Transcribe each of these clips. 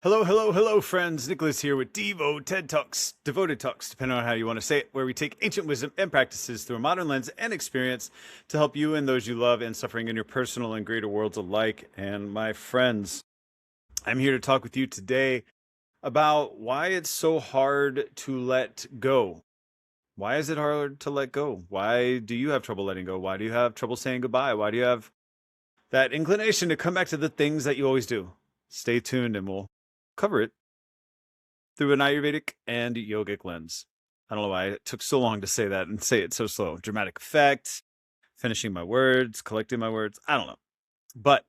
Hello, hello, hello, friends. Nicholas here with DIVO-Ted Talks, Devoted Talks, depending on how you want to say it, where we take ancient wisdom and practices through a modern lens and experience to help you and those you love and suffering in your personal and greater worlds alike. And my friends, I'm here to talk with you today about why it's so hard to let go. Why is it hard to let go? Why do you have trouble letting go? Why do you have trouble saying goodbye? Why do you have that inclination to come back to the things that you always do? Stay tuned and we'll cover it through an Ayurvedic and yogic lens. I don't know why it took so long to say that and say it so slow. Dramatic effect, finishing my words, collecting my words. I don't know. But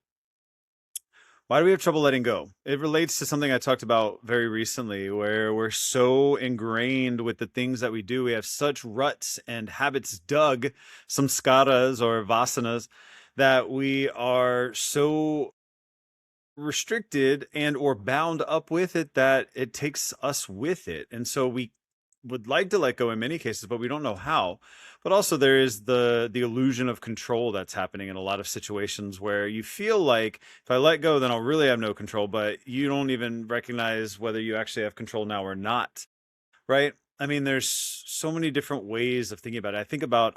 why do we have trouble letting go? It relates to something I talked about very recently, where we're so ingrained with the things that we do. We have such ruts and habits dug, Samskaras or Vasanas, that we are so restricted and or bound up with it that it takes us with it. And so we would like to let go in many cases, but we don't know how. But also there is the illusion of control that's happening in a lot of situations where you feel like if I let go, then I'll really have no control, but you don't even recognize whether you actually have control now or not. Right? I mean, there's so many different ways of thinking about it. I think about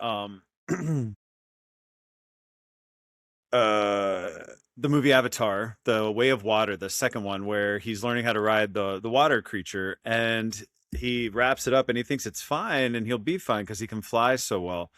the movie Avatar, The Way of Water, the second one, where he's learning how to ride the water creature, and he wraps it up and he thinks it's fine and he'll be fine because he can fly so well.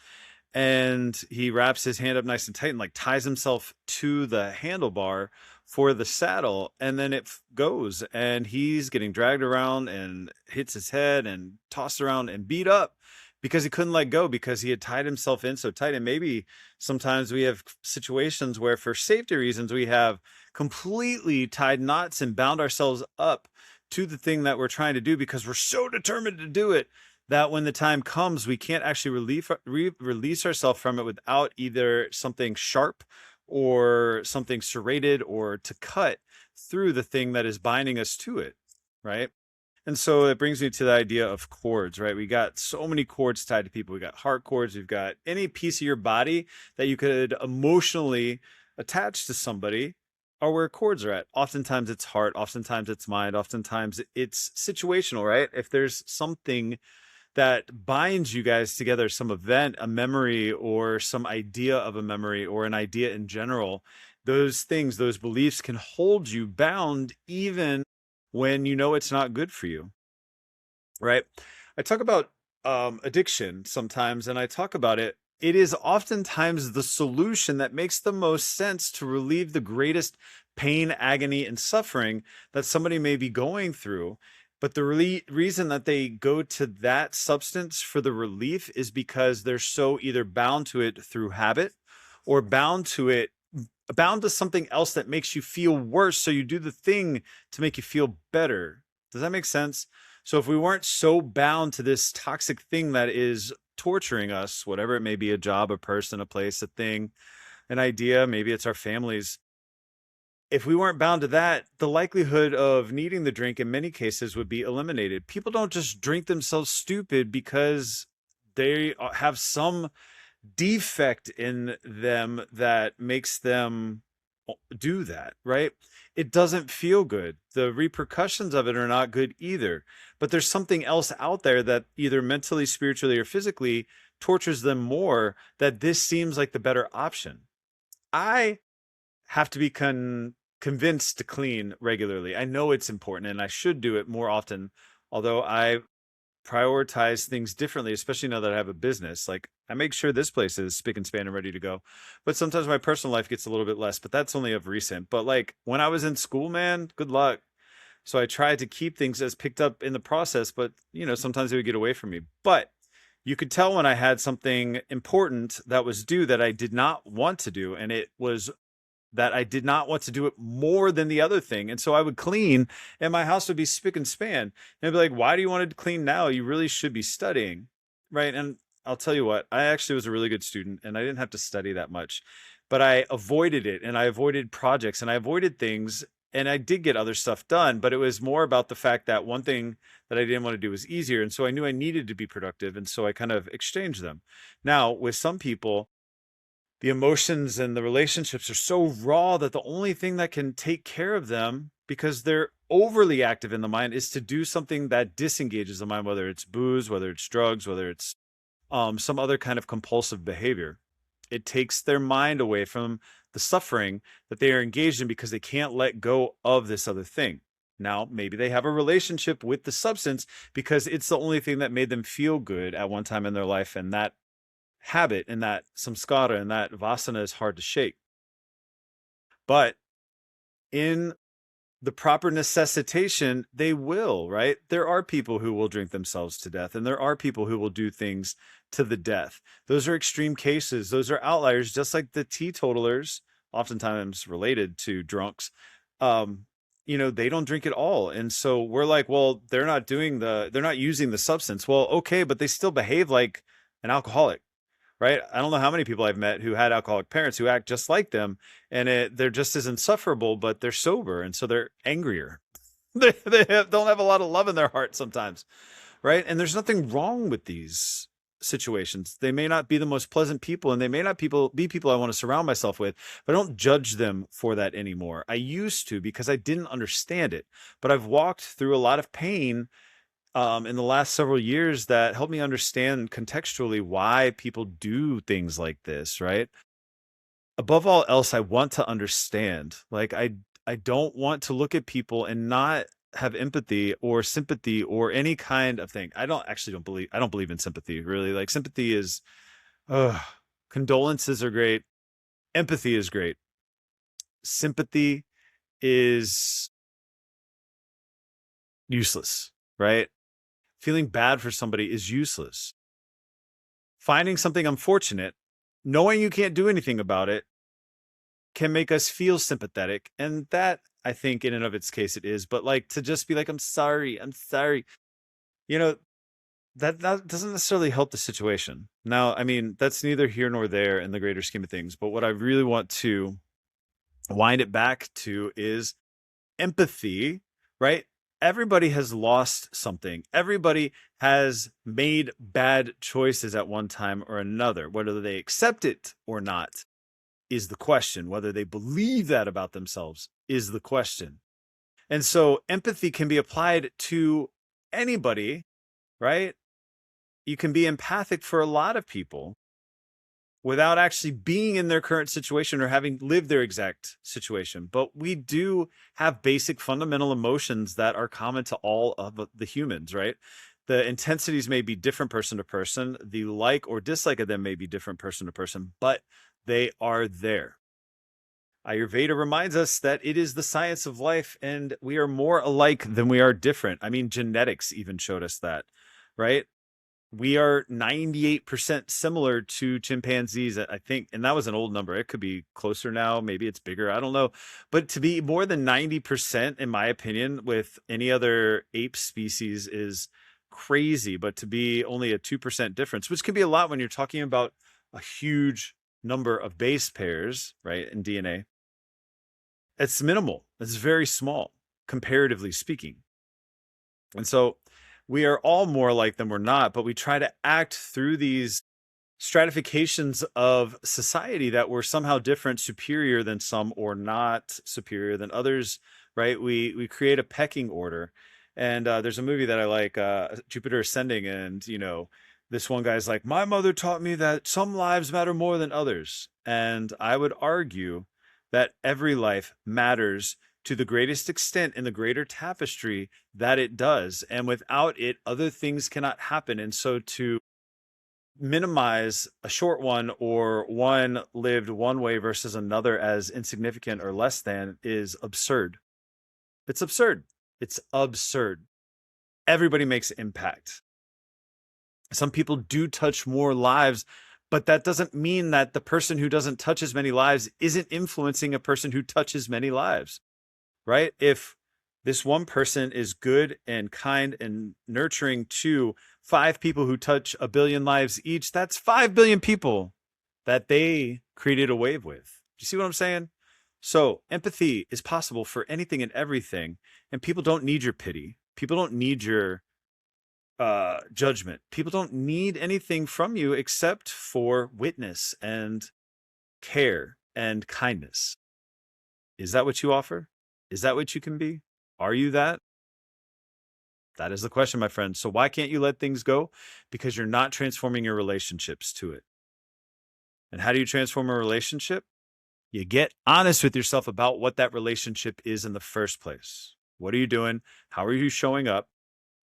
And he wraps his hand up nice and tight and like ties himself to the handlebar for the saddle, and then it goes and he's getting dragged around and hits his head and tossed around and beat up because he couldn't let go because he had tied himself in so tight. And maybe sometimes we have situations where for safety reasons we have completely tied knots and bound ourselves up to the thing that we're trying to do because we're so determined to do it that when the time comes we can't actually release ourselves from it without either something sharp or something serrated or to cut through the thing that is binding us to it, right? And so it brings me to the idea of cords, right? We got so many cords tied to people. We got heart cords. We've got any piece of your body that you could emotionally attach to somebody are where cords are at. Oftentimes it's heart. Oftentimes it's mind. Oftentimes it's situational, right? If there's something that binds you guys together, some event, a memory, or some idea of a memory, or an idea in general, those things, those beliefs can hold you bound even when you know it's not good for you, right? I talk about addiction sometimes, and I talk about it. It is oftentimes the solution that makes the most sense to relieve the greatest pain, agony, and suffering that somebody may be going through. But the reason that they go to that substance for the relief is because they're so either bound to it through habit or bound to something else that makes you feel worse. So you do the thing to make you feel better. Does that make sense? So if we weren't so bound to this toxic thing that is torturing us, whatever it may be, a job, a person, a place, a thing, an idea, maybe it's our families. If we weren't bound to that, the likelihood of needing the drink in many cases would be eliminated. People don't just drink themselves stupid because they have some defect in them that makes them do that, right? It doesn't feel good. The repercussions of it are not good either. But there's something else out there that either mentally, spiritually, or physically tortures them more, that this seems like the better option. I have to be convinced to clean regularly. I know it's important and I should do it more often, although I prioritize things differently, especially now that I have a business. Like I make sure this place is spick and span and ready to go. But sometimes my personal life gets a little bit less, but that's only of recent. But like when I was in school, man, good luck. So I tried to keep things as picked up in the process, but you know, sometimes they would get away from me. But you could tell when I had something important that was due that I did not want to do, and it was that I did not want to do it more than the other thing. And so I would clean and my house would be spick and span. And I'd be like, why do you want to clean now? You really should be studying. Right. And I'll tell you what, I actually was a really good student and I didn't have to study that much, but I avoided it and I avoided projects and I avoided things and I did get other stuff done, but it was more about the fact that one thing that I didn't want to do was easier. And so I knew I needed to be productive. And so I kind of exchanged them. Now with some people, the emotions and the relationships are so raw that the only thing that can take care of them, because they're overly active in the mind is to do something that disengages the mind, whether it's booze, whether it's drugs, whether it's some other kind of compulsive behavior. It takes their mind away from the suffering that they are engaged in because they can't let go of this other thing. Now, maybe they have a relationship with the substance because it's the only thing that made them feel good at one time in their life. And that habit and that samskara and that vasana is hard to shake. But in the proper necessitation, they will, right? There are people who will drink themselves to death, and there are people who will do things to the death. Those are extreme cases. Those are outliers, just like the teetotalers, oftentimes related to drunks. They don't drink at all. And so we're like, well, they're not using the substance. Well, okay, but they still behave like an alcoholic. Right? I don't know how many people I've met who had alcoholic parents who act just like them, and they're just as insufferable, but they're sober, and so they're angrier. Don't have a lot of love in their heart sometimes, right? And there's nothing wrong with these situations. They may not be the most pleasant people, and they may not be people I want to surround myself with, but I don't judge them for that anymore. I used to because I didn't understand it, but I've walked through a lot of pain in the last several years that helped me understand contextually why people do things like this, right? Above all else, I want to understand. Like I don't want to look at people and not have empathy or sympathy or any kind of thing. I don't believe in sympathy, really. Like sympathy is condolences are great. Empathy is great. Sympathy is useless, right? Feeling bad for somebody is useless. Finding something unfortunate, knowing you can't do anything about it, can make us feel sympathetic. And that, I think, in and of its case, it is. But like to just be like, I'm sorry, you know, that doesn't necessarily help the situation. Now, I mean, that's neither here nor there in the greater scheme of things. But what I really want to wind it back to is empathy, right? Everybody has lost something. Everybody has made bad choices at one time or another. Whether they accept it or not is the question. Whether they believe that about themselves is the question. And so empathy can be applied to anybody, right? You can be empathic for a lot of people without actually being in their current situation or having lived their exact situation. But we do have basic fundamental emotions that are common to all of the humans, right? The intensities may be different person to person. The like or dislike of them may be different person to person, but they are there. Ayurveda reminds us that it is the science of life and we are more alike than we are different. I mean, genetics even showed us that, right? We are 98% similar to chimpanzees, I think. And that was an old number. It could be closer now. Maybe it's bigger. I don't know. But to be more than 90%, in my opinion, with any other ape species is crazy. But to be only a 2% difference, which can be a lot when you're talking about a huge number of base pairs, right, in DNA, it's minimal. It's very small, comparatively speaking. And so we are all more alike than we're not, but we try to act through these stratifications of society that we're somehow different, superior than some, or not superior than others, right? We create a pecking order. And there's a movie that I like, Jupiter Ascending, and this one guy's like, my mother taught me that some lives matter more than others. And I would argue that every life matters to the greatest extent in the greater tapestry that it does. And without it, other things cannot happen. And so to minimize a short one or one lived one way versus another as insignificant or less than is absurd. It's absurd. It's absurd. Everybody makes impact. Some people do touch more lives, but that doesn't mean that the person who doesn't touch as many lives isn't influencing a person who touches many lives. Right? If this one person is good and kind and nurturing to 5 people who touch 1 billion lives each, that's 5 billion people that they created a wave with. Do you see what I'm saying? So empathy is possible for anything and everything. And people don't need your pity. People don't need your judgment. People don't need anything from you except for witness and care and kindness. Is that what you offer? Is that what you can be? Are you that? That is the question, my friend. So why can't you let things go? Because you're not transforming your relationships to it. And how do you transform a relationship? You get honest with yourself about what that relationship is in the first place. What are you doing? How are you showing up?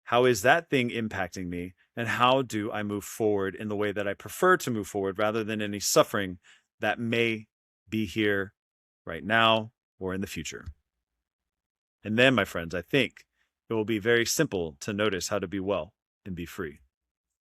How is that thing impacting me? And how do I move forward in the way that I prefer to move forward rather than any suffering that may be here right now or in the future? And then, my friends, I think it will be very simple to notice how to be well and be free.